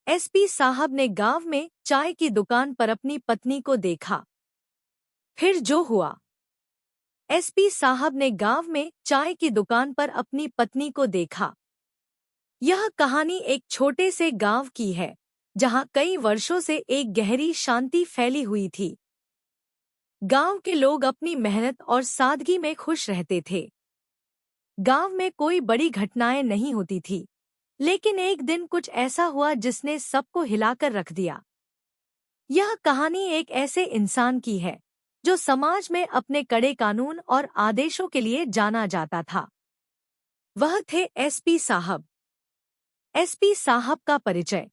SP साहब ने गांव में चाय की दुकान पर अपनी पत्नी को देखा। फिर जो हुआ। एसपी साहब ने गांव में चाय की दुकान पर अपनी पत्नी को देखा। यह कहानी एक छोटे से गांव की है, जहां कई वर्षों से एक गहरी शांति फैली हुई थी। गांव के लोग अपनी मेहनत और सादगी में खुश रहते थे। गांव में कोई बड़ी घटनाएं नहीं होती थी, लेकिन एक दिन कुछ ऐसा हुआ जिसने सबको हिलाकर रख दिया। यह कहानी एक ऐसे इंसान की है जो समाज में अपने कड़े कानून और आदेशों के लिए जाना जाता था। वह थे एसपी साहब। एसपी साहब का परिचय।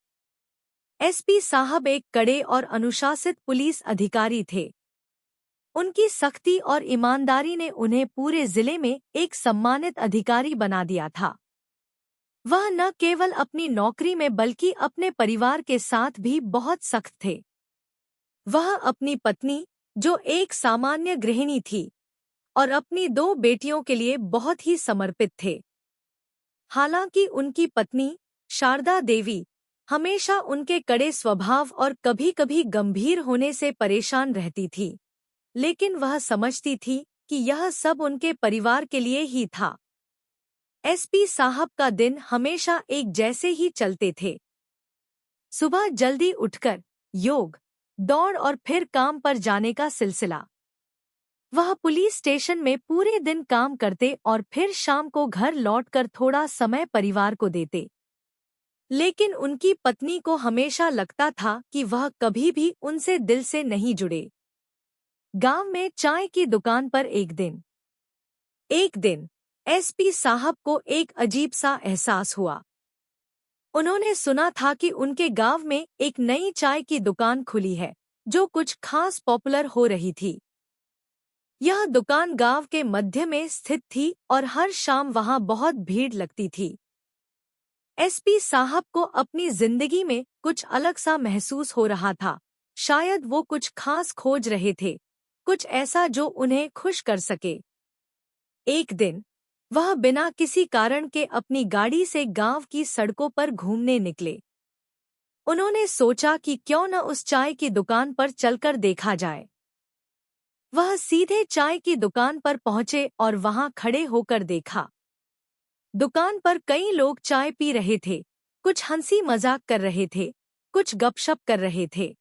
एसपी साहब एक कड़े और अनुशासित पुलिस अधिकारी थे। उनकी सख्ती और ईमानदारी ने उन्हें पूरे जिले में एक सम्मानित अधिकारी बना दिया था। वह न केवल अपनी नौकरी में बल्कि अपने परिवार के साथ भी बहुत सख्त थे। वह अपनी पत्नी, जो एक सामान्य गृहिणी थी, और अपनी 2 बेटियों के लिए बहुत ही समर्पित थे। हालांकि उनकी पत्नी, शारदा देवी, हमेशा उनके कड़े स्वभाव और कभी-कभी गंभीर होने से परेशान रहती थी, लेकिन वह समझती थी कि यह सब उनके परिवार के लिए ही था। एसपी साहब का दिन हमेशा एक जैसे ही चलते थे। सुबह जल्दी उठकर योग, दौड़ और फिर काम पर जाने का सिलसिला। वह पुलिस स्टेशन में पूरे दिन काम करते और फिर शाम को घर लौटकर थोड़ा समय परिवार को देते। लेकिन उनकी पत्नी को हमेशा लगता था कि वह कभी भी उनसे दिल से नहीं जुड़े। गांव में चाय की दुकान पर एक दिन एसपी साहब को एक अजीब सा एहसास हुआ। उन्होंने सुना था कि उनके गांव में एक नई चाय की दुकान खुली है, जो कुछ खास पॉपुलर हो रही थी। यह दुकान गांव के मध्य में स्थित थी और हर शाम वहां बहुत भीड़ लगती थी। एसपी साहब को अपनी जिंदगी में कुछ अलग सा महसूस हो रहा था। शायद वो कुछ खास खोज रहे थे, कुछ ऐसा जो उन्हें खुश कर सके। एक दिन वह बिना किसी कारण के अपनी गाड़ी से गांव की सड़कों पर घूमने निकले। उन्होंने सोचा कि क्यों न उस चाय की दुकान पर चलकर देखा जाए। वह सीधे चाय की दुकान पर पहुंचे और वहां खड़े होकर देखा। दुकान पर कई लोग चाय पी रहे थे, कुछ हंसी मजाक कर रहे थे, कुछ गपशप कर रहे थे।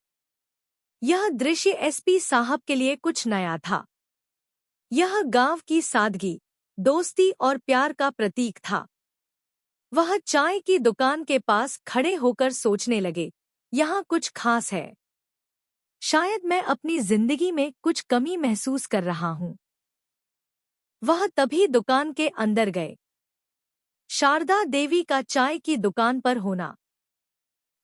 यह दृश्य एसपी साहब के लिए कुछ नया था। यह गांव की सादगी, दोस्ती और प्यार का प्रतीक था। वह चाय की दुकान के पास खड़े होकर सोचने लगे, यहाँ कुछ खास है। शायद मैं अपनी जिंदगी में कुछ कमी महसूस कर रहा हूँ। वह तभी दुकान के अंदर गए। शारदा देवी का चाय की दुकान पर होना।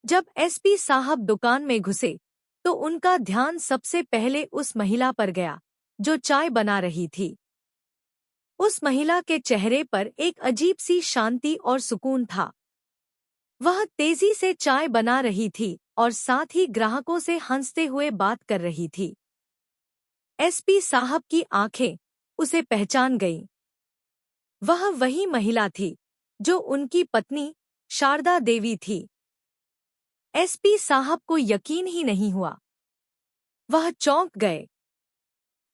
जब एसपी साहब दुकान में घुसे, तो उनका ध्यान सबसे पहले उस महिला पर गया, जो चाय बना रही थी। उस महिला के चेहरे पर एक अजीब सी शांति और सुकून था। वह तेजी से चाय बना रही थी और साथ ही ग्राहकों से हंसते हुए बात कर रही थी। एसपी साहब की आंखें उसे पहचान गईं। वह वही महिला थी जो उनकी पत्नी शारदा देवी थी। एसपी साहब को यकीन ही नहीं हुआ। वह चौंक गए।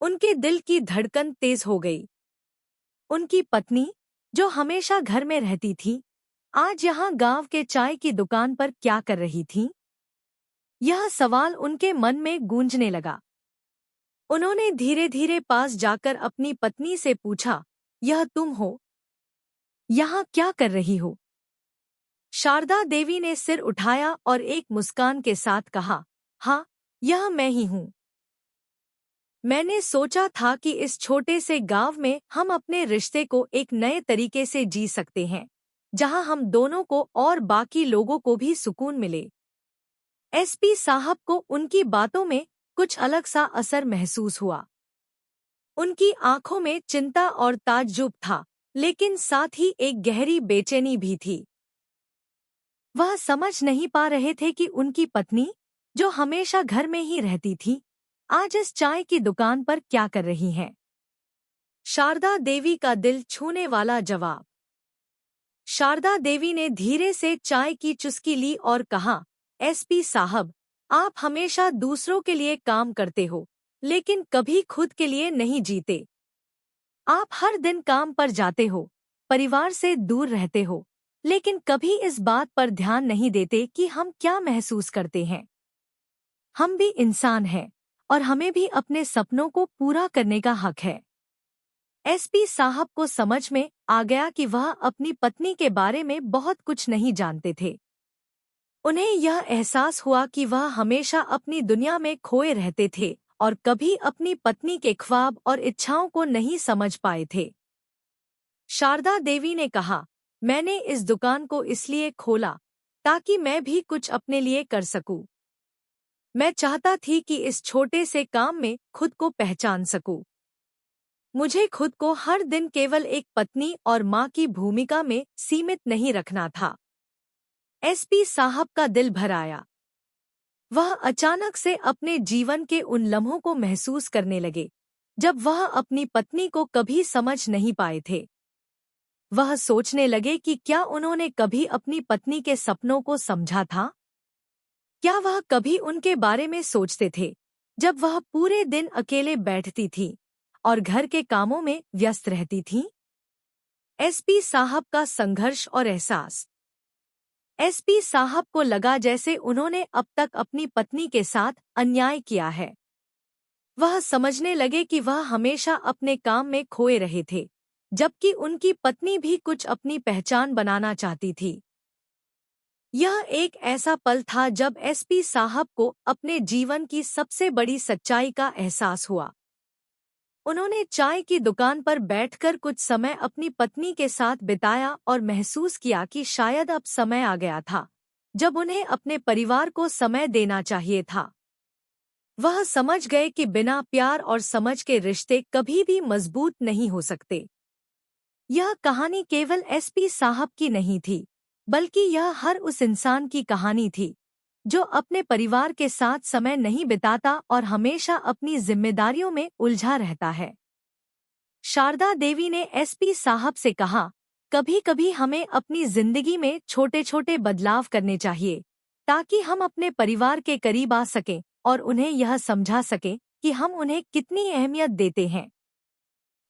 उनके दिल की धड़कन तेज हो गई। उनकी पत्नी, जो हमेशा घर में रहती थी, आज यहाँ गांव के चाय की दुकान पर क्या कर रही थी? यह सवाल उनके मन में गूंजने लगा। उन्होंने धीरे-धीरे पास जाकर अपनी पत्नी से पूछा, यह तुम हो? यहाँ क्या कर रही हो? शारदा देवी ने सिर उठाया और एक मुस्कान के साथ कहा, हाँ, यह मैं ही हूँ। मैंने सोचा था कि इस छोटे से गांव में हम अपने रिश्ते को एक नए तरीके से जी सकते हैं, जहां हम दोनों को और बाकी लोगों को भी सुकून मिले। एसपी साहब को उनकी बातों में कुछ अलग सा असर महसूस हुआ। उनकी आंखों में चिंता और ताज्जुब था, लेकिन साथ ही एक गहरी बेचैनी भी थी। वह समझ नहीं पा रहे थे कि उनकी पत्नी, जो हमेशा घर में ही रहती थी, आज इस चाय की दुकान पर क्या कर रही हैं। शारदा देवी का दिल छूने वाला जवाब। शारदा देवी ने धीरे से चाय की चुस्की ली और कहा, एसपी साहब, आप हमेशा दूसरों के लिए काम करते हो, लेकिन कभी खुद के लिए नहीं जीते। आप हर दिन काम पर जाते हो, परिवार से दूर रहते हो, लेकिन कभी इस बात पर ध्यान नहीं देते कि हम क्या महसूस करते हैं। हम भी इंसान हैं और हमें भी अपने सपनों को पूरा करने का हक है। एसपी साहब को समझ में आ गया कि वह अपनी पत्नी के बारे में बहुत कुछ नहीं जानते थे। उन्हें यह एहसास हुआ कि वह हमेशा अपनी दुनिया में खोए रहते थे और कभी अपनी पत्नी के ख्वाब और इच्छाओं को नहीं समझ पाए थे। शारदा देवी ने कहा, मैंने इस दुकान को इसलिए खोला ताकि मैं भी कुछ अपने लिए कर सकूं। मैं चाहता थी कि इस छोटे से काम में खुद को पहचान सकूं। मुझे खुद को हर दिन केवल एक पत्नी और मां की भूमिका में सीमित नहीं रखना था। एसपी साहब का दिल भर आया। वह अचानक से अपने जीवन के उन लम्हों को महसूस करने लगे जब वह अपनी पत्नी को कभी समझ नहीं पाए थे। वह सोचने लगे कि क्या उन्होंने कभी अपनी पत्नी के सपनों को समझा था? क्या वह कभी उनके बारे में सोचते थे जब वह पूरे दिन अकेले बैठती थी और घर के कामों में व्यस्त रहती थीं? एसपी साहब का संघर्ष और एहसास। एसपी साहब को लगा जैसे उन्होंने अब तक अपनी पत्नी के साथ अन्याय किया है। वह समझने लगे कि वह हमेशा अपने काम में खोए रहे थे, जबकि उनकी पत्नी भी कुछ अपनी पहचान बनाना चाहती थी। यह एक ऐसा पल था जब एसपी साहब को अपने जीवन की सबसे बड़ी सच्चाई का एहसास हुआ। उन्होंने चाय की दुकान पर बैठकर कुछ समय अपनी पत्नी के साथ बिताया और महसूस किया कि शायद अब समय आ गया था जब उन्हें अपने परिवार को समय देना चाहिए था। वह समझ गए कि बिना प्यार और समझ के रिश्ते कभी भी मजबूत नहीं हो सकते। यह कहानी केवल एसपी साहब की नहीं थी, बल्कि यह हर उस इंसान की कहानी थी जो अपने परिवार के साथ समय नहीं बिताता और हमेशा अपनी जिम्मेदारियों में उलझा रहता है। शारदा देवी ने एसपी साहब से कहा, कभी-कभी हमें अपनी जिंदगी में छोटे-छोटे बदलाव करने चाहिए ताकि हम अपने परिवार के करीब आ सकें और उन्हें यह समझा सकें कि हम उन्हें कितनी अहमियत देते हैं।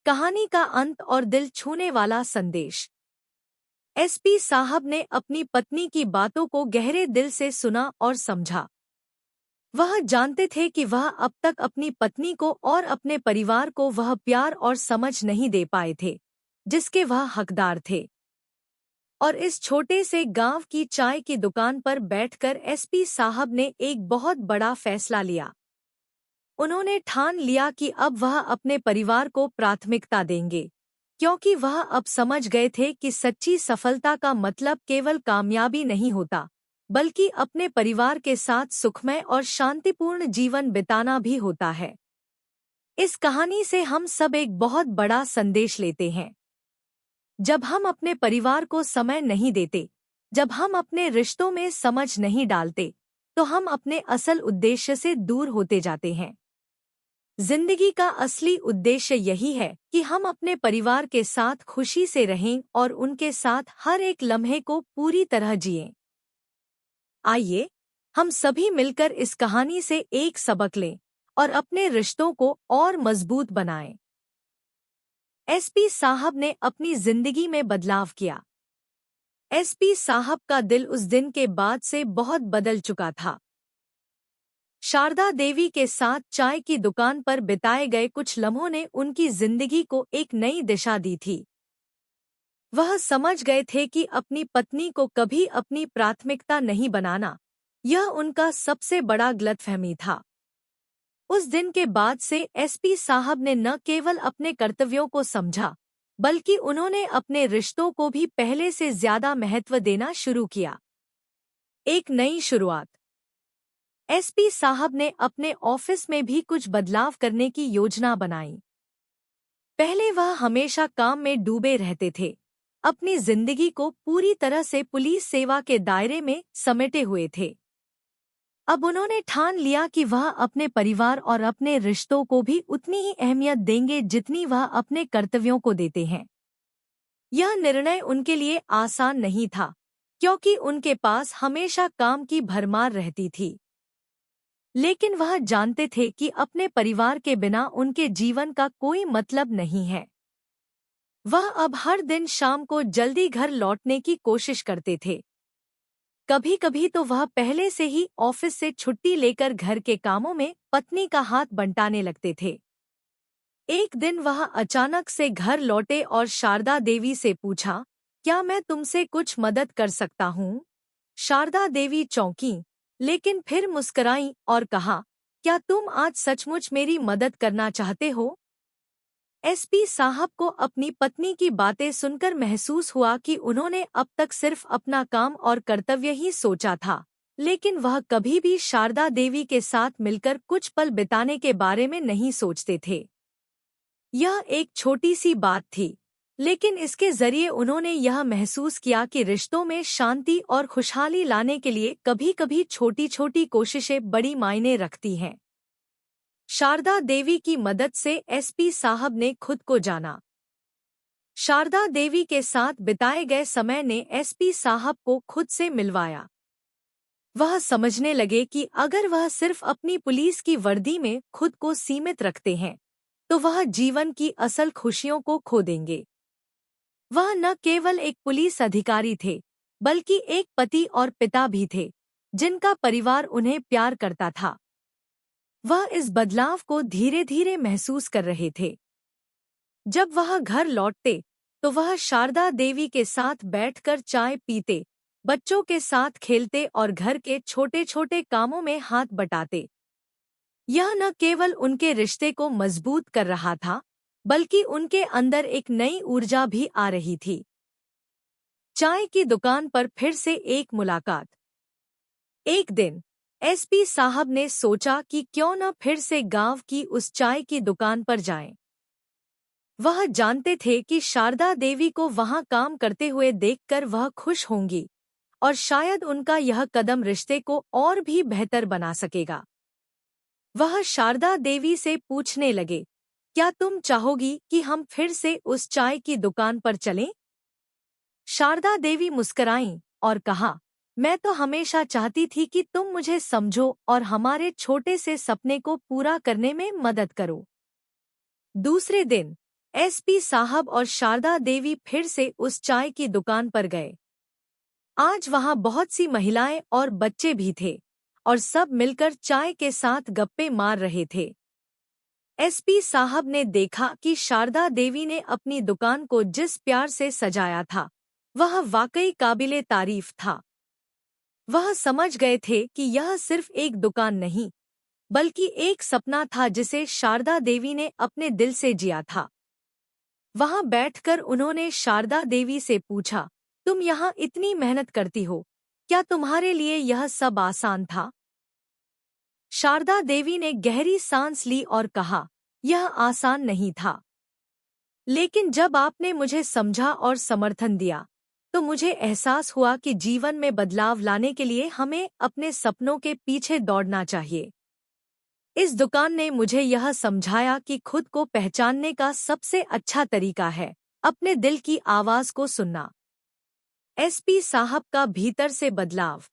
कहानी का अंत और दिल छूने वाला संदेश। एसपी साहब ने अपनी पत्नी की बातों को गहरे दिल से सुना और समझा। वह जानते थे कि वह अब तक अपनी पत्नी को और अपने परिवार को वह प्यार और समझ नहीं दे पाए थे जिसके वह हकदार थे। और इस छोटे से गांव की चाय की दुकान पर बैठकर एसपी साहब ने एक बहुत बड़ा फैसला लिया। उन्होंने ठान लिया कि अब वह अपने परिवार को प्राथमिकता देंगे, क्योंकि वह अब समझ गए थे कि सच्ची सफलता का मतलब केवल कामयाबी नहीं होता, बल्कि अपने परिवार के साथ सुखमय और शांतिपूर्ण जीवन बिताना भी होता है। इस कहानी से हम सब एक बहुत बड़ा संदेश लेते हैं। जब हम अपने परिवार को समय नहीं देते, जब हम अपने रिश्तों में समझ नहीं डालते, तो हम अपने असल उद्देश्य से दूर होते जाते हैं। जिंदगी का असली उद्देश्य यही है कि हम अपने परिवार के साथ खुशी से रहें और उनके साथ हर एक लम्हे को पूरी तरह जिएं। आइए, हम सभी मिलकर इस कहानी से एक सबक लें और अपने रिश्तों को और मजबूत बनाएं। एसपी साहब ने अपनी जिंदगी में बदलाव किया। एसपी साहब का दिल उस दिन के बाद से बहुत बदल चुका था। शारदा देवी के साथ चाय की दुकान पर बिताए गए कुछ लम्हों ने उनकी जिंदगी को एक नई दिशा दी थी। वह समझ गए थे कि अपनी पत्नी को कभी अपनी प्राथमिकता नहीं बनाना, यह उनका सबसे बड़ा गलतफहमी था। उस दिन के बाद से एसपी साहब ने न केवल अपने कर्तव्यों को समझा, बल्कि उन्होंने अपने रिश्तों को भी पहले से ज्यादा महत्व देना शुरू किया। एक नई शुरुआत। एसपी साहब ने अपने ऑफिस में भी कुछ बदलाव करने की योजना बनाई। पहले वह हमेशा काम में डूबे रहते थे, अपनी जिंदगी को पूरी तरह से पुलिस सेवा के दायरे में समेटे हुए थे। अब उन्होंने ठान लिया कि वह अपने परिवार और अपने रिश्तों को भी उतनी ही अहमियत देंगे जितनी वह अपने कर्तव्यों को देते हैं। यह निर्णय उनके लिए आसान नहीं था, क्योंकि उनके पास हमेशा काम की भरमार रहती थी। लेकिन वह जानते थे कि अपने परिवार के बिना उनके जीवन का कोई मतलब नहीं है। वह अब हर दिन शाम को जल्दी घर लौटने की कोशिश करते थे। कभी कभी तो वह पहले से ही ऑफिस से छुट्टी लेकर घर के कामों में पत्नी का हाथ बंटाने लगते थे। एक दिन वह अचानक से घर लौटे और शारदा देवी से पूछा, क्या मैं तुमसे कुछ मदद कर सकता हूँ? शारदा देवी चौंकी, लेकिन फिर मुस्कुराई और कहा, क्या तुम आज सचमुच मेरी मदद करना चाहते हो? एसपी साहब को अपनी पत्नी की बातें सुनकर महसूस हुआ कि उन्होंने अब तक सिर्फ अपना काम और कर्तव्य ही सोचा था, लेकिन वह कभी भी शारदा देवी के साथ मिलकर कुछ पल बिताने के बारे में नहीं सोचते थे। यह एक छोटी सी बात थी, लेकिन इसके जरिए उन्होंने यह महसूस किया कि रिश्तों में शांति और खुशहाली लाने के लिए कभी-कभी छोटी-छोटी कोशिशें बड़ी मायने रखती हैं। शारदा देवी की मदद से एसपी साहब ने खुद को जाना। शारदा देवी के साथ बिताए गए समय ने एसपी साहब को खुद से मिलवाया। वह समझने लगे कि अगर वह सिर्फ अपनी पुलिस की वर्दी में खुद को सीमित रखते हैं, तो वह जीवन की असल खुशियों को खो देंगे। वह न केवल एक पुलिस अधिकारी थे, बल्कि एक पति और पिता भी थे, जिनका परिवार उन्हें प्यार करता था। वह इस बदलाव को धीरे धीरे महसूस कर रहे थे। जब वह घर लौटते, तो वह शारदा देवी के साथ बैठकर चाय पीते, बच्चों के साथ खेलते और घर के छोटे छोटे कामों में हाथ बटाते। यह न केवल उनके रिश्ते को मजबूत कर रहा था, बल्कि उनके अंदर एक नई ऊर्जा भी आ रही थी। चाय की दुकान पर फिर से एक मुलाकात। एक दिन एसपी साहब ने सोचा कि क्यों न फिर से गांव की उस चाय की दुकान पर जाएं। वह जानते थे कि शारदा देवी को वहां काम करते हुए देखकर वह खुश होंगी, और शायद उनका यह कदम रिश्ते को और भी बेहतर बना सकेगा। वह शारदा देवी से पूछने लगे, क्या तुम चाहोगी कि हम फिर से उस चाय की दुकान पर चलें? शारदा देवी मुस्कुराईं और कहा, मैं तो हमेशा चाहती थी कि तुम मुझे समझो और हमारे छोटे से सपने को पूरा करने में मदद करो। दूसरे दिन एसपी साहब और शारदा देवी फिर से उस चाय की दुकान पर गए। आज वहां बहुत सी महिलाएं और बच्चे भी थे, और सब मिलकर चाय के साथ गप्पे मार रहे थे। एसपी साहब ने देखा कि शारदा देवी ने अपनी दुकान को जिस प्यार से सजाया था, वह वाकई काबिले तारीफ था। वह समझ गए थे कि यह सिर्फ एक दुकान नहीं, बल्कि एक सपना था जिसे शारदा देवी ने अपने दिल से जिया था। वहां बैठकर उन्होंने शारदा देवी से पूछा, तुम यहाँ इतनी मेहनत करती हो, क्या तुम्हारे लिए यह सब आसान था? शारदा देवी ने गहरी सांस ली और कहा, यह आसान नहीं था। लेकिन जब आपने मुझे समझा और समर्थन दिया, तो मुझे एहसास हुआ कि जीवन में बदलाव लाने के लिए हमें अपने सपनों के पीछे दौड़ना चाहिए। इस दुकान ने मुझे यह समझाया कि खुद को पहचानने का सबसे अच्छा तरीका है अपने दिल की आवाज को सुनना। एसपी साहब का भीतर से बदलाव।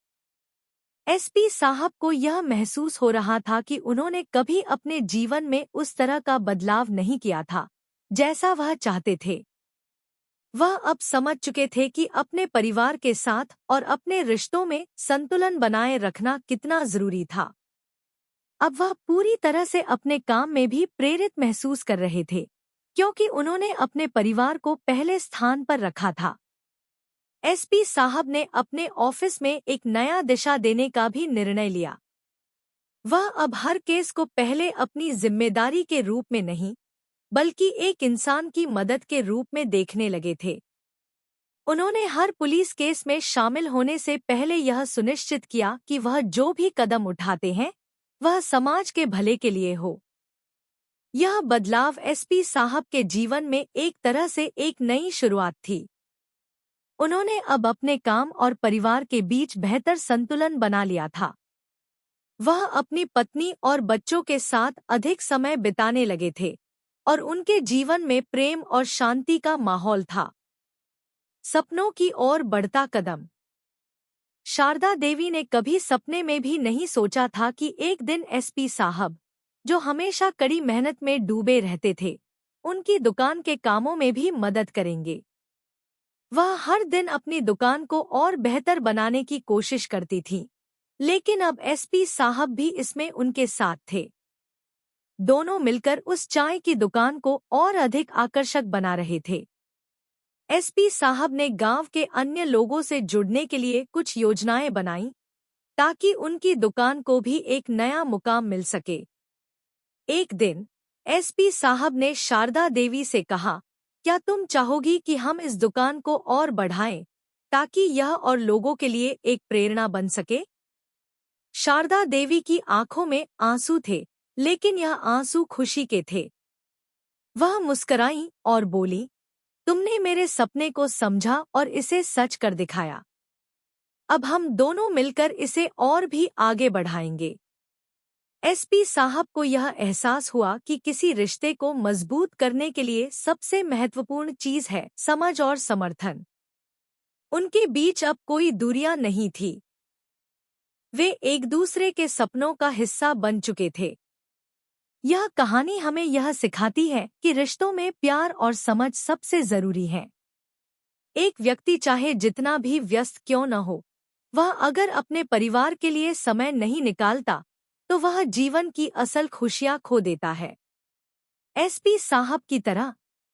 एसपी साहब को यह महसूस हो रहा था कि उन्होंने कभी अपने जीवन में उस तरह का बदलाव नहीं किया था, जैसा वह चाहते थे। वह अब समझ चुके थे कि अपने परिवार के साथ और अपने रिश्तों में संतुलन बनाए रखना कितना जरूरी था। अब वह पूरी तरह से अपने काम में भी प्रेरित महसूस कर रहे थे, क्योंकि उन्होंने अपने परिवार को पहले स्थान पर रखा था। एसपी साहब ने अपने ऑफिस में एक नया दिशा देने का भी निर्णय लिया। वह अब हर केस को पहले अपनी जिम्मेदारी के रूप में नहीं, बल्कि एक इंसान की मदद के रूप में देखने लगे थे। उन्होंने हर पुलिस केस में शामिल होने से पहले यह सुनिश्चित किया कि वह जो भी कदम उठाते हैं, वह समाज के भले के लिए हो। यह बदलाव एसपी साहब के जीवन में एक तरह से एक नई शुरुआत थी। उन्होंने अब अपने काम और परिवार के बीच बेहतर संतुलन बना लिया था। वह अपनी पत्नी और बच्चों के साथ अधिक समय बिताने लगे थे, और उनके जीवन में प्रेम और शांति का माहौल था। सपनों की ओर बढ़ता कदम। शारदा देवी ने कभी सपने में भी नहीं सोचा था कि एक दिन एसपी साहब, जो हमेशा कड़ी मेहनत में डूबे रहते थे, उनकी दुकान के कामों में भी मदद करेंगे। वह हर दिन अपनी दुकान को और बेहतर बनाने की कोशिश करती थी, लेकिन अब एसपी साहब भी इसमें उनके साथ थे। दोनों मिलकर उस चाय की दुकान को और अधिक आकर्षक बना रहे थे। एसपी साहब ने गांव के अन्य लोगों से जुड़ने के लिए कुछ योजनाएं बनाईं, ताकि उनकी दुकान को भी एक नया मुकाम मिल सके। एक दिन एसपी साहब ने शारदा देवी से कहा, क्या तुम चाहोगी कि हम इस दुकान को और बढ़ाएं, ताकि यह और लोगों के लिए एक प्रेरणा बन सके? शारदा देवी की आंखों में आंसू थे, लेकिन यह आंसू खुशी के थे। वह मुस्कुराई और बोली, तुमने मेरे सपने को समझा और इसे सच कर दिखाया। अब हम दोनों मिलकर इसे और भी आगे बढ़ाएंगे। एसपी साहब को यह एहसास हुआ कि किसी रिश्ते को मजबूत करने के लिए सबसे महत्वपूर्ण चीज है समझ और समर्थन। उनके बीच अब कोई दूरियां नहीं थी। वे एक दूसरे के सपनों का हिस्सा बन चुके थे। यह कहानी हमें यह सिखाती है कि रिश्तों में प्यार और समझ सबसे जरूरी है। एक व्यक्ति चाहे जितना भी व्यस्त क्यों न हो, वह अगर अपने परिवार के लिए समय नहीं निकालता, तो वह जीवन की असल खुशियां खो देता है। एसपी साहब की तरह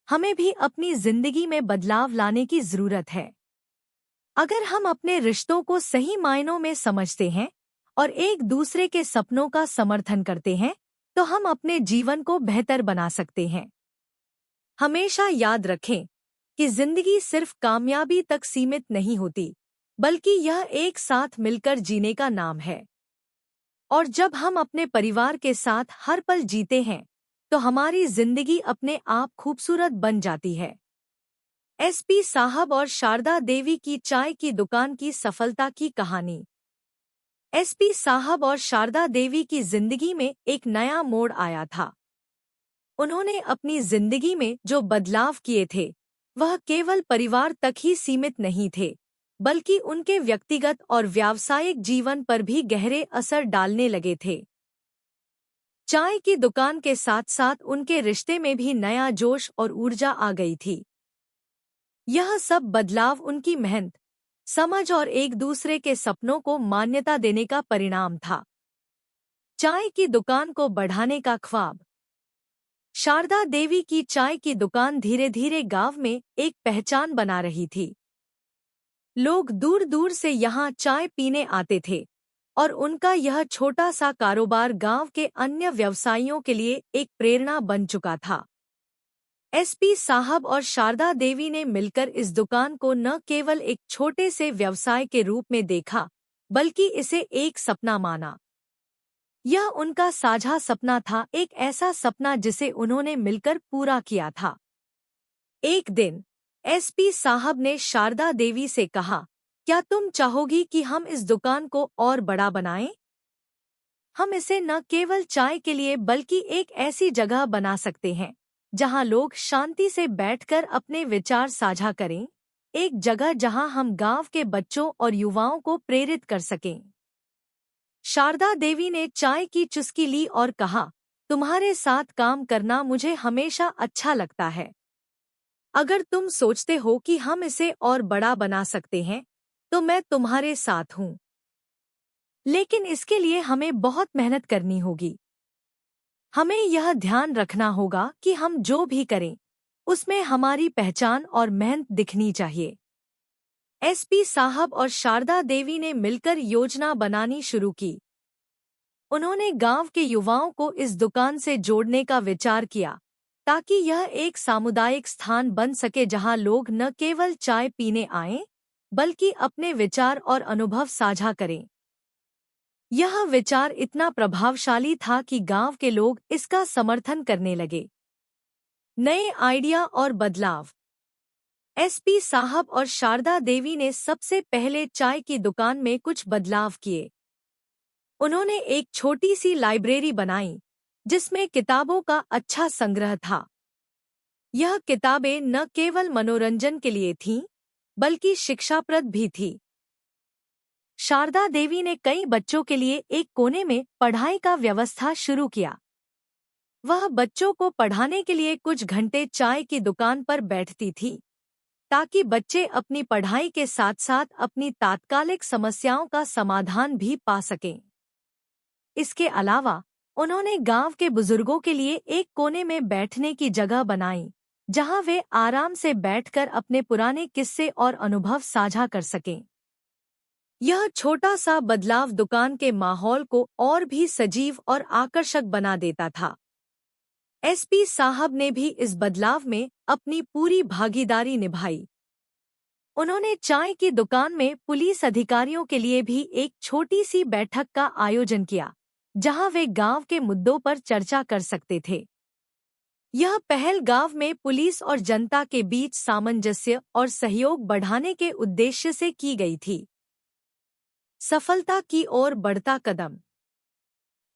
हमें भी अपनी जिंदगी में बदलाव लाने की जरूरत है। अगर हम अपने रिश्तों को सही मायनों में समझते हैं और एक दूसरे के सपनों का समर्थन करते हैं, तो हम अपने जीवन को बेहतर बना सकते हैं। हमेशा याद रखें कि जिंदगी सिर्फ कामयाबी तक सीमित नहीं होती, बल्कि यह एक साथ मिलकर जीने का नाम है। और जब हम अपने परिवार के साथ हर पल जीते हैं, तो हमारी जिंदगी अपने आप खूबसूरत बन जाती है। एसपी साहब और शारदा देवी की चाय की दुकान की सफलता की कहानी। एसपी साहब और शारदा देवी की जिंदगी में एक नया मोड़ आया था। उन्होंने अपनी जिंदगी में जो बदलाव किए थे, वह केवल परिवार तक ही सीमित नहीं थे, बल्कि उनके व्यक्तिगत और व्यावसायिक जीवन पर भी गहरे असर डालने लगे थे। चाय की दुकान के साथ साथ उनके रिश्ते में भी नया जोश और ऊर्जा आ गई थी। यह सब बदलाव उनकी मेहनत, समझ और एक दूसरे के सपनों को मान्यता देने का परिणाम था। चाय की दुकान को बढ़ाने का ख्वाब। शारदा देवी की चाय की दुकान धीरे धीरे गांव में एक पहचान बना रही थी। लोग दूर दूर से यहाँ चाय पीने आते थे और उनका यह छोटा सा कारोबार गांव के अन्य व्यवसायियों के लिए एक प्रेरणा बन चुका था। एसपी साहब और शारदा देवी ने मिलकर इस दुकान को न केवल एक छोटे से व्यवसाय के रूप में देखा, बल्कि इसे एक सपना माना। यह उनका साझा सपना था, एक ऐसा सपना जिसे उन्होंने मिलकर पूरा किया था। एक दिन एसपी साहब ने शारदा देवी से कहा, क्या तुम चाहोगी कि हम इस दुकान को और बड़ा बनाएं? हम इसे न केवल चाय के लिए बल्कि एक ऐसी जगह बना सकते हैं जहां लोग शांति से बैठकर अपने विचार साझा करें, एक जगह जहां हम गांव के बच्चों और युवाओं को प्रेरित कर सकें। शारदा देवी ने चाय की चुस्की ली और कहा, तुम्हारे साथ काम करना मुझे हमेशा अच्छा लगता है। अगर तुम सोचते हो कि हम इसे और बड़ा बना सकते हैं, तो मैं तुम्हारे साथ हूँ। लेकिन इसके लिए हमें बहुत मेहनत करनी होगी। हमें यह ध्यान रखना होगा कि हम जो भी करें, उसमें हमारी पहचान और मेहनत दिखनी चाहिए। एसपी साहब और शारदा देवी ने मिलकर योजना बनानी शुरू की। उन्होंने गांव के युवाओं को इस दुकान से जोड़ने का विचार किया, ताकि यह एक सामुदायिक स्थान बन सके जहां लोग न केवल चाय पीने आएं, बल्कि अपने विचार और अनुभव साझा करें। यह विचार इतना प्रभावशाली था कि गांव के लोग इसका समर्थन करने लगे। नए आइडिया और बदलाव। एसपी साहब और शारदा देवी ने सबसे पहले चाय की दुकान में कुछ बदलाव किए। उन्होंने एक छोटी सी लाइब्रेरी बनाई, जिसमें किताबों का अच्छा संग्रह था। यह किताबें न केवल मनोरंजन के लिए थीं, बल्कि शिक्षाप्रद भी थी। शारदा देवी ने कई बच्चों के लिए एक कोने में पढ़ाई का व्यवस्था शुरू किया। वह बच्चों को पढ़ाने के लिए कुछ घंटे चाय की दुकान पर बैठती थी, ताकि बच्चे अपनी पढ़ाई के साथ साथ अपनी तात्कालिक समस्याओं का समाधान भी पा सकें। इसके अलावा उन्होंने गांव के बुजुर्गों के लिए एक कोने में बैठने की जगह बनाई, जहां वे आराम से बैठकर अपने पुराने किस्से और अनुभव साझा कर सकें। यह छोटा सा बदलाव दुकान के माहौल को और भी सजीव और आकर्षक बना देता था। एसपी साहब ने भी इस बदलाव में अपनी पूरी भागीदारी निभाई। उन्होंने चाय की दुकान में पुलिस अधिकारियों के लिए भी एक छोटी सी बैठक का आयोजन किया, जहां वे गांव के मुद्दों पर चर्चा कर सकते थे। यह पहल गांव में पुलिस और जनता के बीच सामंजस्य और सहयोग बढ़ाने के उद्देश्य से की गई थी। सफलता की ओर बढ़ता कदम।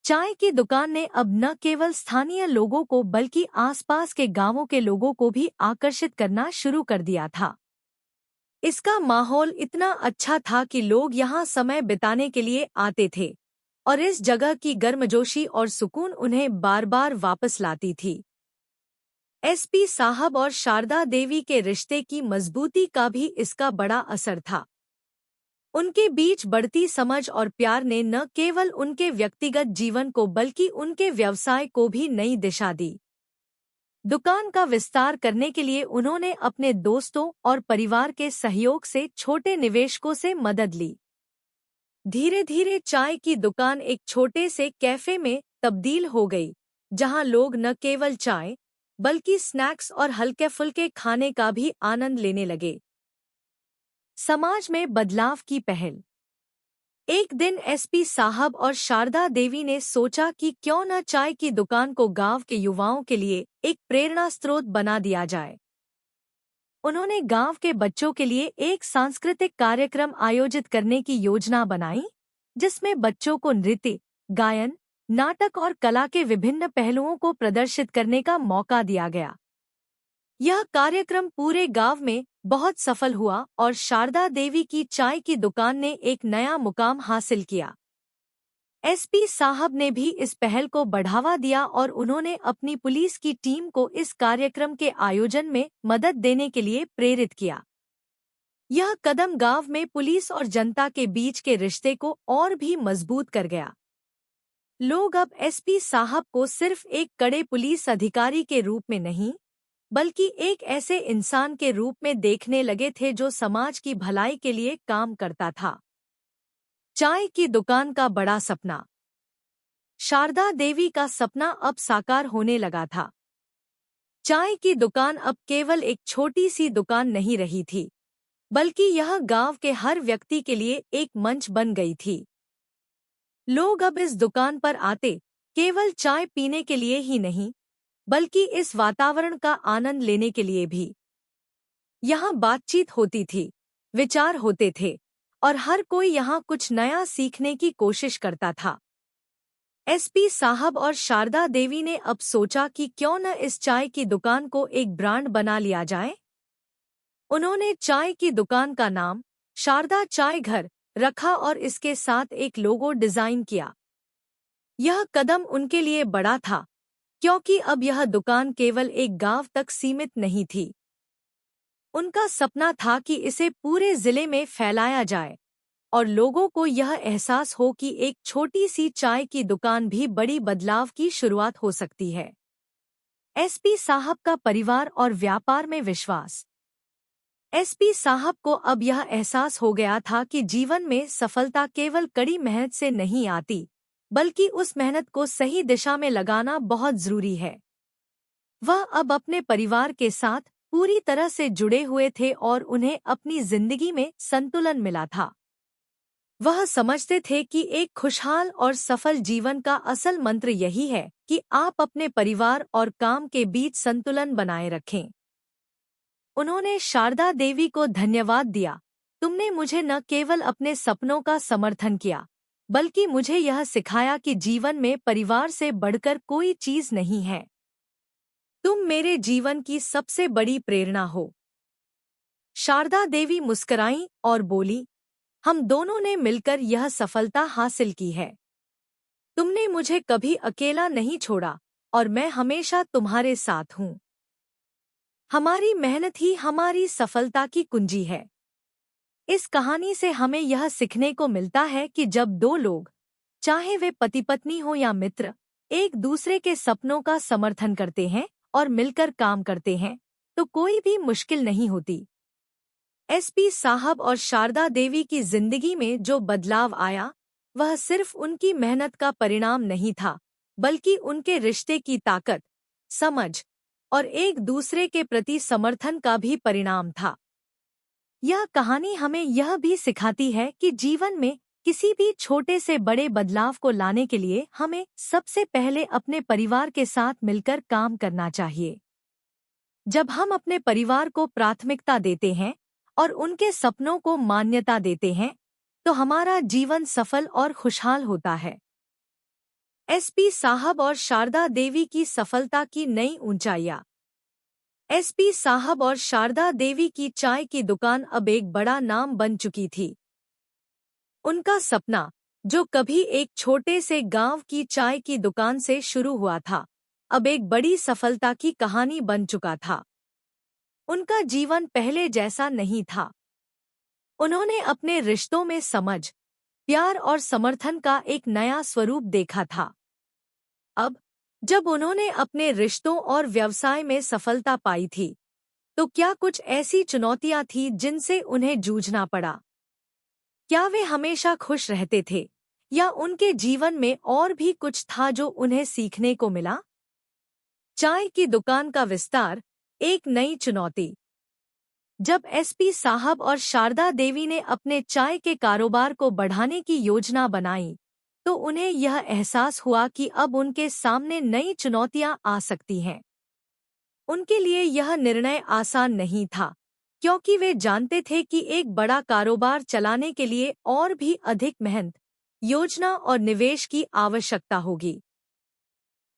चाय की दुकान ने अब न केवल स्थानीय लोगों को बल्कि आसपास के गांवों के लोगों को भी आकर्षित करना शुरू कर दिया था। इसका माहौल इतना अच्छा था कि लोग यहां समय बिताने के लिए आते थे और इस जगह की गर्मजोशी और सुकून उन्हें बार बार वापस लाती थी। एसपी साहब और शारदा देवी के रिश्ते की मजबूती का भी इसका बड़ा असर था। उनके बीच बढ़ती समझ और प्यार ने न केवल उनके व्यक्तिगत जीवन को बल्कि उनके व्यवसाय को भी नई दिशा दी। दुकान का विस्तार करने के लिए उन्होंने अपने दोस्तों और परिवार के सहयोग से छोटे निवेशकों से मदद ली। धीरे धीरे चाय की दुकान एक छोटे से कैफे में तब्दील हो गई, जहां लोग न केवल चाय बल्कि स्नैक्स और हल्के फुल्के खाने का भी आनंद लेने लगे। समाज में बदलाव की पहल। एक दिन एसपी साहब और शारदा देवी ने सोचा कि क्यों न चाय की दुकान को गांव के युवाओं के लिए एक प्रेरणा स्रोत बना दिया जाए। उन्होंने गांव के बच्चों के लिए एक सांस्कृतिक कार्यक्रम आयोजित करने की योजना बनाई, जिसमें बच्चों को नृत्य, गायन, नाटक और कला के विभिन्न पहलुओं को प्रदर्शित करने का मौका दिया गया। यह कार्यक्रम पूरे गांव में बहुत सफल हुआ और शारदा देवी की चाय की दुकान ने एक नया मुकाम हासिल किया। एसपी साहब ने भी इस पहल को बढ़ावा दिया और उन्होंने अपनी पुलिस की टीम को इस कार्यक्रम के आयोजन में मदद देने के लिए प्रेरित किया। यह कदम गांव में पुलिस और जनता के बीच के रिश्ते को और भी मजबूत कर गया। लोग अब एसपी साहब को सिर्फ एक कड़े पुलिस अधिकारी के रूप में नहीं, बल्कि एक ऐसे इंसान के रूप में देखने लगे थे जो समाज की भलाई के लिए काम करता था। चाय की दुकान का बड़ा सपना। शारदा देवी का सपना अब साकार होने लगा था। चाय की दुकान अब केवल एक छोटी सी दुकान नहीं रही थी, बल्कि यह गांव के हर व्यक्ति के लिए एक मंच बन गई थी। लोग अब इस दुकान पर आते केवल चाय पीने के लिए ही नहीं, बल्कि इस वातावरण का आनंद लेने के लिए भी। यहाँ बातचीत होती थी, विचार होते थे और हर कोई यहाँ कुछ नया सीखने की कोशिश करता था। एसपी साहब और शारदा देवी ने अब सोचा कि क्यों न इस चाय की दुकान को एक ब्रांड बना लिया जाए। उन्होंने चाय की दुकान का नाम शारदा चाय घर रखा और इसके साथ एक लोगो डिजाइन किया। यह कदम उनके लिए बड़ा था, क्योंकि अब यह दुकान केवल एक गांव तक सीमित नहीं थी। उनका सपना था कि इसे पूरे जिले में फैलाया जाए और लोगों को यह एहसास हो कि एक छोटी सी चाय की दुकान भी बड़ी बदलाव की शुरुआत हो सकती है। एसपी साहब का परिवार और व्यापार में विश्वास। एसपी साहब को अब यह एहसास हो गया था कि जीवन में सफलता केवल कड़ी मेहनत से नहीं आती, बल्कि उस मेहनत को सही दिशा में लगाना बहुत जरूरी है। वह अब अपने परिवार के साथ पूरी तरह से जुड़े हुए थे और उन्हें अपनी जिंदगी में संतुलन मिला था। वह समझते थे कि एक खुशहाल और सफल जीवन का असल मंत्र यही है कि आप अपने परिवार और काम के बीच संतुलन बनाए रखें। उन्होंने शारदा देवी को धन्यवाद दिया, तुमने मुझे न केवल अपने सपनों का समर्थन किया, बल्कि मुझे यह सिखाया कि जीवन में परिवार से बढ़कर कोई चीज नहीं है। तुम मेरे जीवन की सबसे बड़ी प्रेरणा हो। शारदा देवी मुस्कुराईं और बोली, हम दोनों ने मिलकर यह सफलता हासिल की है। तुमने मुझे कभी अकेला नहीं छोड़ा और मैं हमेशा तुम्हारे साथ हूँ। हमारी मेहनत ही हमारी सफलता की कुंजी है। इस कहानी से हमें यह सीखने को मिलता है कि जब दो लोग, चाहे वे पति पत्नी हो या मित्र, एक दूसरे के सपनों का समर्थन करते हैं और मिलकर काम करते हैं, तो कोई भी मुश्किल नहीं होती। एसपी साहब और शारदा देवी की जिंदगी में जो बदलाव आया, वह सिर्फ उनकी मेहनत का परिणाम नहीं था, बल्कि उनके रिश्ते की ताकत, समझ और एक दूसरे के प्रति समर्थन का भी परिणाम था। यह कहानी हमें यह भी सिखाती है कि जीवन में किसी भी छोटे से बड़े बदलाव को लाने के लिए हमें सबसे पहले अपने परिवार के साथ मिलकर काम करना चाहिए। जब हम अपने परिवार को प्राथमिकता देते हैं और उनके सपनों को मान्यता देते हैं, तो हमारा जीवन सफल और खुशहाल होता है। एसपी साहब और शारदा देवी की सफलता की नई ऊंचाइयां। एसपी साहब और शारदा देवी की चाय की दुकान अब एक बड़ा नाम बन चुकी थी। उनका सपना, जो कभी एक छोटे से गांव की चाय की दुकान से शुरू हुआ था, अब एक बड़ी सफलता की कहानी बन चुका था। उनका जीवन पहले जैसा नहीं था। उन्होंने अपने रिश्तों में समझ, प्यार और समर्थन का एक नया स्वरूप देखा था। अब जब उन्होंने अपने रिश्तों और व्यवसाय में सफलता पाई थी, तो क्या कुछ ऐसी चुनौतियां थीं जिनसे उन्हें जूझना पड़ा? क्या वे हमेशा खुश रहते थे, या उनके जीवन में और भी कुछ था जो उन्हें सीखने को मिला? चाय की दुकान का विस्तार, एक नई चुनौती। जब एसपी साहब और शारदा देवी ने अपने चाय के कारोबार को बढ़ाने की योजना बनाई, तो उन्हें यह एहसास हुआ कि अब उनके सामने नई चुनौतियां आ सकती हैं। उनके लिए यह निर्णय आसान नहीं था, क्योंकि वे जानते थे कि एक बड़ा कारोबार चलाने के लिए और भी अधिक मेहनत, योजना और निवेश की आवश्यकता होगी।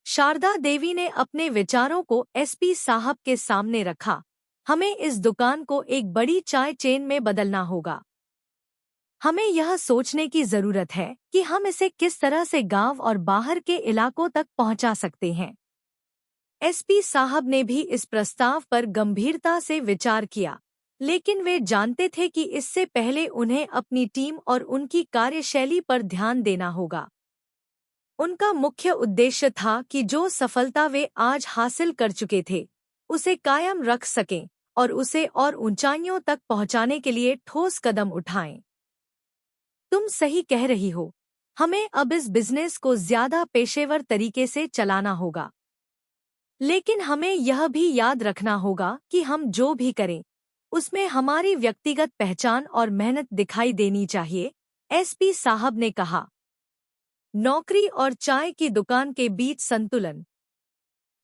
शारदा देवी ने अपने विचारों को एसपी साहब के सामने रखा। हमें इस दुकान को एक बड़ी चाय चेन में बदलना होगा। हमें यह सोचने की जरूरत है कि हम इसे किस तरह से गांव और बाहर के इलाकों तक पहुंचा सकते हैं। एसपी साहब ने भी इस प्रस्ताव पर गंभीरता से विचार किया, लेकिन वे जानते थे कि इससे पहले उन्हें अपनी टीम और उनकी कार्यशैली पर ध्यान देना होगा। उनका मुख्य उद्देश्य था कि जो सफलता वे आज हासिल कर चुके थे, उसे कायम रख सकें और उसे और ऊंचाइयों तक पहुंचाने के लिए ठोस कदम उठाएं। तुम सही कह रही हो, हमें अब इस बिजनेस को ज्यादा पेशेवर तरीके से चलाना होगा। लेकिन हमें यह भी याद रखना होगा कि हम जो भी करें, उसमें हमारी व्यक्तिगत पहचान और मेहनत दिखाई देनी चाहिए, एसपी साहब ने कहा। नौकरी और चाय की दुकान के बीच संतुलन।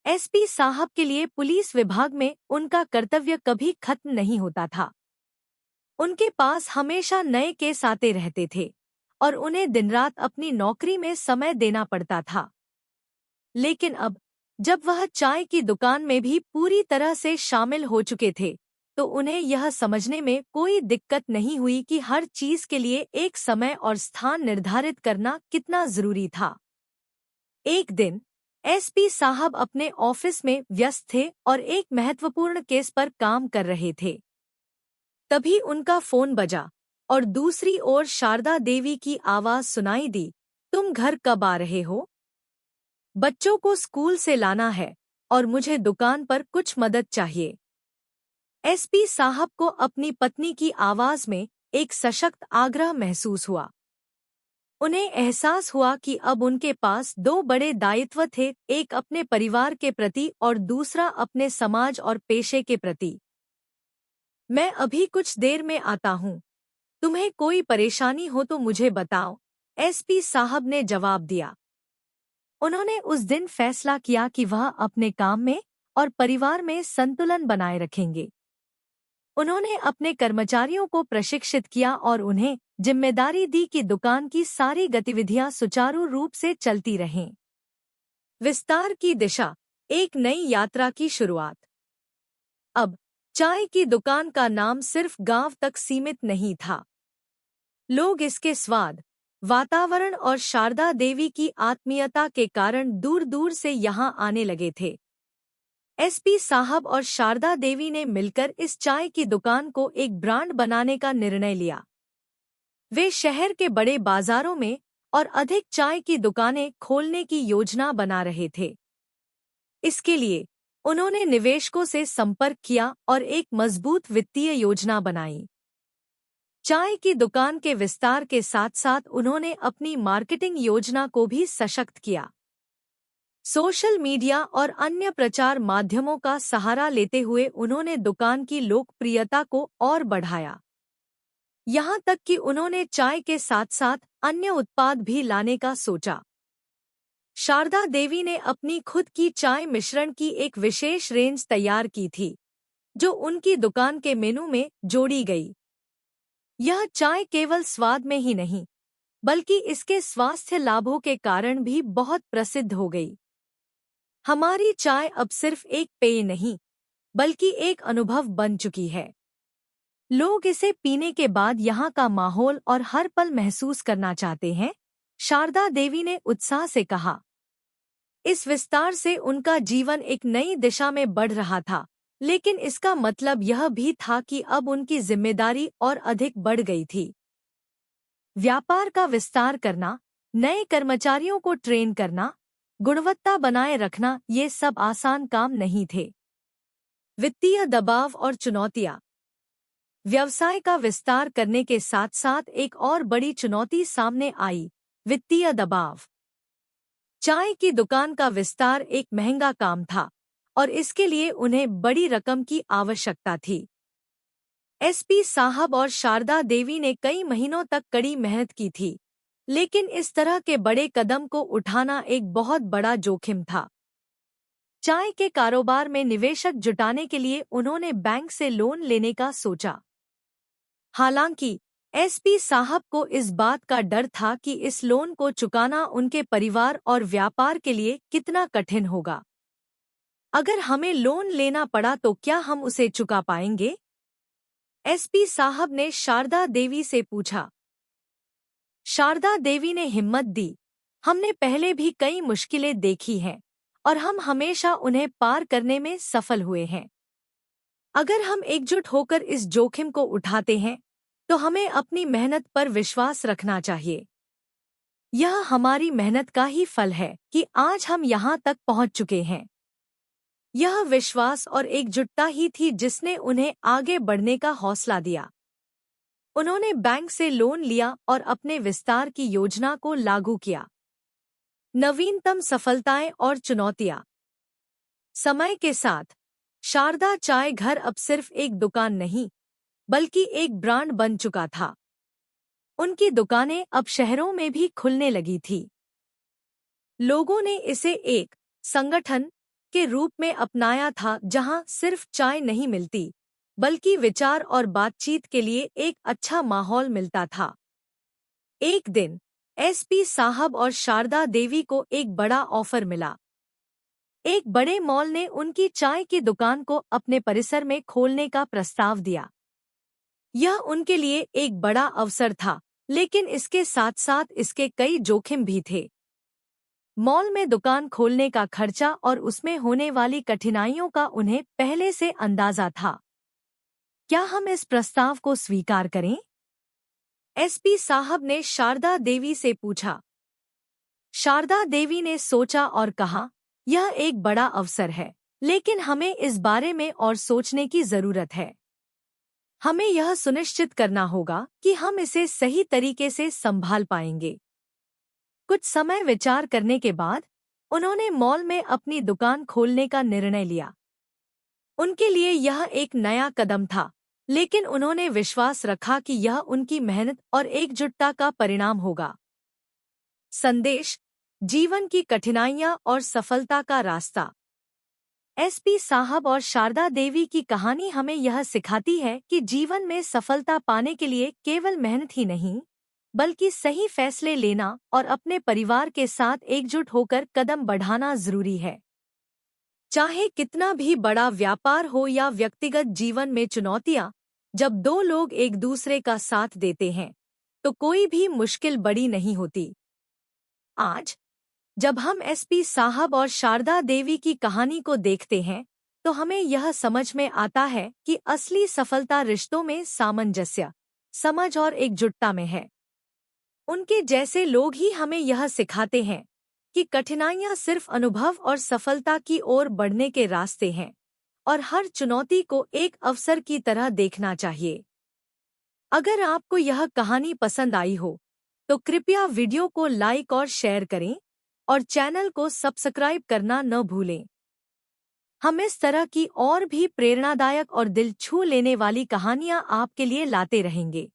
एसपी साहब के लिए पुलिस विभाग में उनका कर्तव्य कभी खत्म नहीं होता था। उनके पास हमेशा नए केस आते रहते थे और उन्हें दिन रात अपनी नौकरी में समय देना पड़ता था। लेकिन अब, जब वह चाय की दुकान में भी पूरी तरह से शामिल हो चुके थे, तो उन्हें यह समझने में कोई दिक्कत नहीं हुई कि हर चीज के लिए एक समय और स्थान निर्धारित करना कितना जरूरी था। एक दिन एसपी साहब अपने ऑफिस में व्यस्त थे और एक महत्वपूर्ण केस पर काम कर रहे थे। तभी उनका फोन बजा और दूसरी ओर शारदा देवी की आवाज सुनाई दी, तुम घर कब आ रहे हो? बच्चों को स्कूल से लाना है और मुझे दुकान पर कुछ मदद चाहिए। एसपी साहब को अपनी पत्नी की आवाज में एक सशक्त आग्रह महसूस हुआ। उन्हें एहसास हुआ कि अब उनके पास दो बड़े दायित्व थे, एक अपने परिवार के प्रति और दूसरा अपने समाज और पेशे के प्रति। मैं अभी कुछ देर में आता हूँ। तुम्हें कोई परेशानी हो तो मुझे बताओ, एसपी साहब ने जवाब दिया। उन्होंने उस दिन फैसला किया कि वह अपने काम में और परिवार में संतुलन बनाए रखेंगे। उन्होंने अपने कर्मचारियों को प्रशिक्षित किया और उन्हें जिम्मेदारी दी कि दुकान की सारी गतिविधियां सुचारू रूप से चलती रहें। विस्तार की दिशा, एक नई यात्रा की शुरुआत। अब चाय की दुकान का नाम सिर्फ गांव तक सीमित नहीं था। लोग इसके स्वाद, वातावरण और शारदा देवी की आत्मीयता के कारण दूर दूर से यहाँ आने लगे थे। एसपी साहब और शारदा देवी ने मिलकर इस चाय की दुकान को एक ब्रांड बनाने का निर्णय लिया। वे शहर के बड़े बाजारों में और अधिक चाय की दुकानें खोलने की योजना बना रहे थे। इसके लिए उन्होंने निवेशकों से संपर्क किया और एक मजबूत वित्तीय योजना बनाई। चाय की दुकान के विस्तार के साथ साथ उन्होंने अपनी मार्केटिंग योजना को भी सशक्त किया। सोशल मीडिया और अन्य प्रचार माध्यमों का सहारा लेते हुए उन्होंने दुकान की लोकप्रियता को और बढ़ाया। यहाँ तक कि उन्होंने चाय के साथ साथ अन्य उत्पाद भी लाने का सोचा। शारदा देवी ने अपनी खुद की चाय मिश्रण की एक विशेष रेंज तैयार की थी, जो उनकी दुकान के मेनू में जोड़ी गई। यह चाय केवल स्वाद में ही नहीं, बल्कि इसके स्वास्थ्य लाभों के कारण भी बहुत प्रसिद्ध हो गई। हमारी चाय अब सिर्फ एक पेय नहीं, बल्कि एक अनुभव बन चुकी है। लोग इसे पीने के बाद यहाँ का माहौल और हर पल महसूस करना चाहते हैं, शारदा देवी ने उत्साह से कहा। इस विस्तार से उनका जीवन एक नई दिशा में बढ़ रहा था, लेकिन इसका मतलब यह भी था कि अब उनकी जिम्मेदारी और अधिक बढ़ गई थी। व्यापार का विस्तार करना, नए कर्मचारियों को ट्रेन करना, गुणवत्ता बनाए रखना, ये सब आसान काम नहीं थे। वित्तीय दबाव और चुनौतियां। व्यवसाय का विस्तार करने के साथ साथ एक और बड़ी चुनौती सामने आई, वित्तीय दबाव। चाय की दुकान का विस्तार एक महंगा काम था और इसके लिए उन्हें बड़ी रकम की आवश्यकता थी। एसपी साहब और शारदा देवी ने कई महीनों तक कड़ी मेहनत की थी, लेकिन इस तरह के बड़े कदम को उठाना एक बहुत बड़ा जोखिम था। चाय के कारोबार में निवेशक जुटाने के लिए उन्होंने बैंक से लोन लेने का सोचा। हालांकि एसपी साहब को इस बात का डर था कि इस लोन को चुकाना उनके परिवार और व्यापार के लिए कितना कठिन होगा। अगर हमें लोन लेना पड़ा तो क्या हम उसे चुका पाएंगे? एसपी साहब ने शारदा देवी से पूछा। शारदा देवी ने हिम्मत दी, हमने पहले भी कई मुश्किलें देखी हैं और हम हमेशा उन्हें पार करने में सफल हुए हैं। अगर हम एकजुट होकर इस जोखिम को उठाते हैं, तो हमें अपनी मेहनत पर विश्वास रखना चाहिए। यह हमारी मेहनत का ही फल है कि आज हम यहाँ तक पहुँच चुके हैं। यह विश्वास और एकजुटता ही थी जिसने उन्हें आगे बढ़ने का हौसला दिया। उन्होंने बैंक से लोन लिया और अपने विस्तार की योजना को लागू किया। नवीनतम सफलताएं और चुनौतियां। समय के साथ शारदा चाय घर अब सिर्फ एक दुकान नहीं, बल्कि एक ब्रांड बन चुका था। उनकी दुकानें अब शहरों में भी खुलने लगी थी। लोगों ने इसे एक संगठन के रूप में अपनाया था, जहां सिर्फ चाय नहीं मिलती, बल्कि विचार और बातचीत के लिए एक अच्छा माहौल मिलता था। एक दिन एसपी साहब और शारदा देवी को एक बड़ा ऑफर मिला। एक बड़े मॉल ने उनकी चाय की दुकान को अपने परिसर में खोलने का प्रस्ताव दिया। यह उनके लिए एक बड़ा अवसर था, लेकिन इसके साथ साथ इसके कई जोखिम भी थे। मॉल में दुकान खोलने का खर्चा और उसमें होने वाली कठिनाइयों का उन्हें पहले से अंदाजा था। क्या हम इस प्रस्ताव को स्वीकार करें? एसपी साहब ने शारदा देवी से पूछा। शारदा देवी ने सोचा और कहा, यह एक बड़ा अवसर है, लेकिन हमें इस बारे में और सोचने की जरूरत है। हमें यह सुनिश्चित करना होगा कि हम इसे सही तरीके से संभाल पाएंगे। कुछ समय विचार करने के बाद उन्होंने मॉल में अपनी दुकान खोलने का निर्णय लिया। उनके लिए यह एक नया कदम था, लेकिन उन्होंने विश्वास रखा कि यह उनकी मेहनत और एकजुटता का परिणाम होगा। संदेश: जीवन की कठिनाइयां और सफलता का रास्ता। एसपी साहब और शारदा देवी की कहानी हमें यह सिखाती है कि जीवन में सफलता पाने के लिए केवल मेहनत ही नहीं, बल्कि सही फैसले लेना और अपने परिवार के साथ एकजुट होकर कदम बढ़ाना जरूरी है। चाहे कितना भी बड़ा व्यापार हो या व्यक्तिगत जीवन में चुनौतियां, जब दो लोग एक दूसरे का साथ देते हैं, तो कोई भी मुश्किल बड़ी नहीं होती। आज जब हम एसपी साहब और शारदा देवी की कहानी को देखते हैं, तो हमें यह समझ में आता है कि असली सफलता रिश्तों में सामंजस्य, समझ और एकजुटता में है। उनके जैसे लोग ही हमें यह सिखाते हैं कि कठिनाइयां सिर्फ अनुभव और सफलता की ओर बढ़ने के रास्ते हैं और हर चुनौती को एक अवसर की तरह देखना चाहिए। अगर आपको यह कहानी पसंद आई हो, तो कृपया वीडियो को लाइक और शेयर करें और चैनल को सब्सक्राइब करना न भूलें। हम इस तरह की और भी प्रेरणादायक और दिल छू लेने वाली कहानियां आपके लिए लाते रहेंगे।